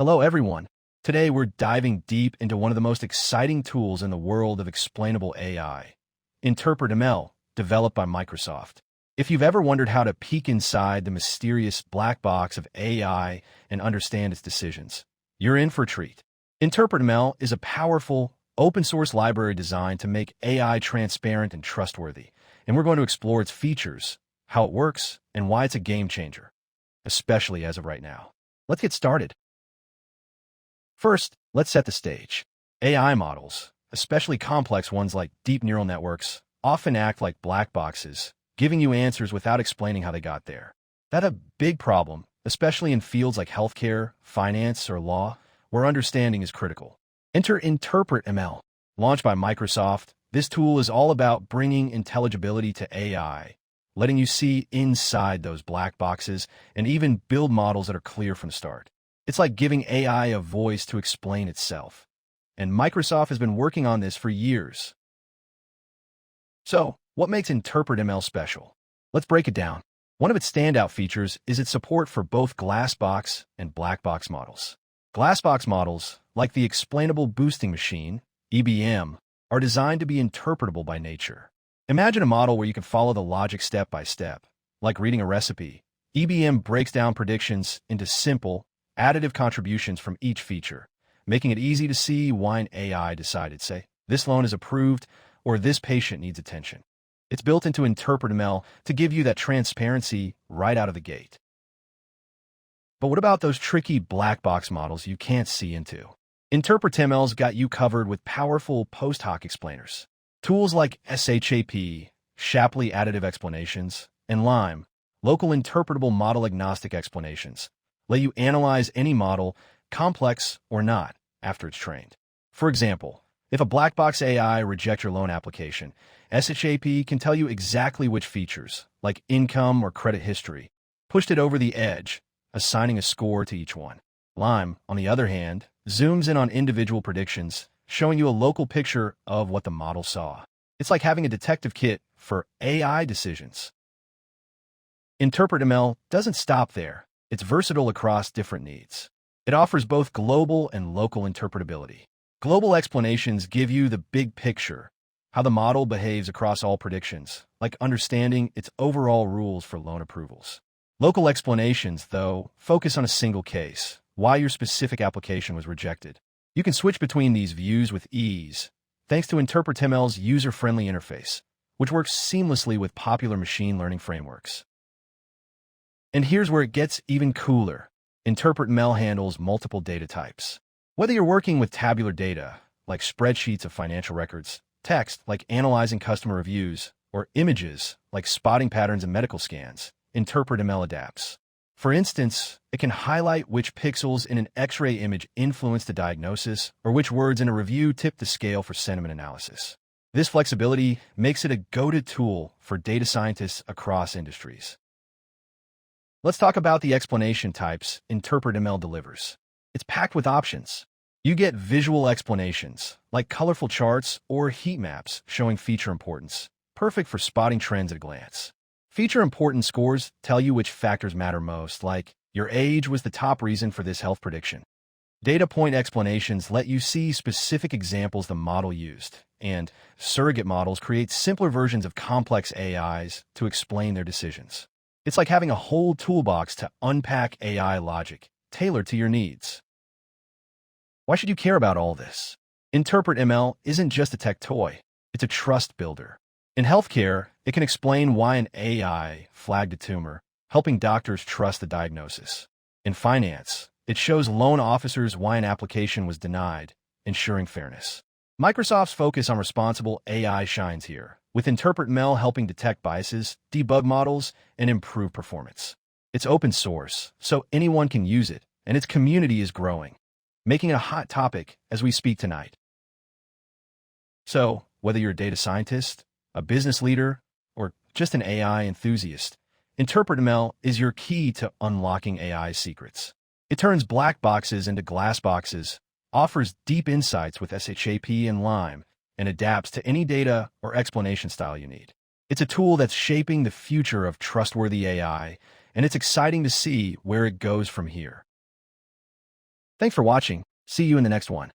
Hello, everyone. Today, we're diving deep into one of the most exciting tools in the world of explainable AI, InterpretML, developed by Microsoft. If you've ever wondered how to peek inside the mysterious black box of AI and understand its decisions, you're in for a treat. InterpretML is a powerful, open-source library designed to make AI transparent and trustworthy, and we're going to explore its features, how it works, and why it's a game-changer, especially as of right now. Let's get started. First, let's set the stage. AI models, especially complex ones like deep neural networks, often act like black boxes, giving you answers without explaining how they got there. That's a big problem, especially in fields like healthcare, finance, or law, where understanding is critical. Enter InterpretML. Launched by Microsoft, this tool is all about bringing intelligibility to AI, letting you see inside those black boxes and even build models that are clear from the start. It's like giving AI a voice to explain itself. And Microsoft has been working on this for years. So, what makes InterpretML special? Let's break it down. One of its standout features is its support for both glassbox and black box models. Glassbox models, like the Explainable Boosting Machine, EBM, are designed to be interpretable by nature. Imagine a model where you can follow the logic step by step. Like reading a recipe, EBM breaks down predictions into simple, additive contributions from each feature, making it easy to see why an AI decided, say, this loan is approved or this patient needs attention. It's built into InterpretML to give you that transparency right out of the gate. But what about those tricky black box models you can't see into? InterpretML's got you covered with powerful post hoc explainers. Tools like SHAP, Shapley Additive Explanations, and Lime, Local Interpretable Model Agnostic Explanations, let you analyze any model, complex or not, after it's trained. For example, if a black box AI rejects your loan application, SHAP can tell you exactly which features, like income or credit history, pushed it over the edge, assigning a score to each one. Lime, on the other hand, zooms in on individual predictions, showing you a local picture of what the model saw. It's like having a detective kit for AI decisions. InterpretML doesn't stop there. It's versatile across different needs. It offers both global and local interpretability. Global explanations give you the big picture, how the model behaves across all predictions, like understanding its overall rules for loan approvals. Local explanations, though, focus on a single case, why your specific application was rejected. You can switch between these views with ease, thanks to InterpretML's user-friendly interface, which works seamlessly with popular machine learning frameworks. And here's where it gets even cooler. InterpretML handles multiple data types. Whether you're working with tabular data, like spreadsheets of financial records, text, like analyzing customer reviews, or images, like spotting patterns in medical scans, InterpretML adapts. For instance, it can highlight which pixels in an X-ray image influence the diagnosis, or which words in a review tip the scale for sentiment analysis. This flexibility makes it a go-to tool for data scientists across industries. Let's talk about the explanation types InterpretML delivers. It's packed with options. You get visual explanations, like colorful charts or heat maps showing feature importance, perfect for spotting trends at a glance. Feature importance scores tell you which factors matter most, like your age was the top reason for this health prediction. Data point explanations let you see specific examples the model used, and surrogate models create simpler versions of complex AIs to explain their decisions. It's like having a whole toolbox to unpack AI logic, tailored to your needs. Why should you care about all this? InterpretML isn't just a tech toy, it's a trust builder. In healthcare, it can explain why an AI flagged a tumor, helping doctors trust the diagnosis. In finance, it shows loan officers why an application was denied, ensuring fairness. Microsoft's focus on responsible AI shines here, with InterpretML helping detect biases, debug models, and improve performance. It's open source, so anyone can use it, and its community is growing, making it a hot topic as we speak tonight. So, whether you're a data scientist, a business leader, or just an AI enthusiast, InterpretML is your key to unlocking AI secrets. It turns black boxes into glass boxes, offers deep insights with SHAP and Lime, and adapts to any data or explanation style you need. It's a tool that's shaping the future of trustworthy AI, and it's exciting to see where it goes from here. Thanks for watching. See you in the next one.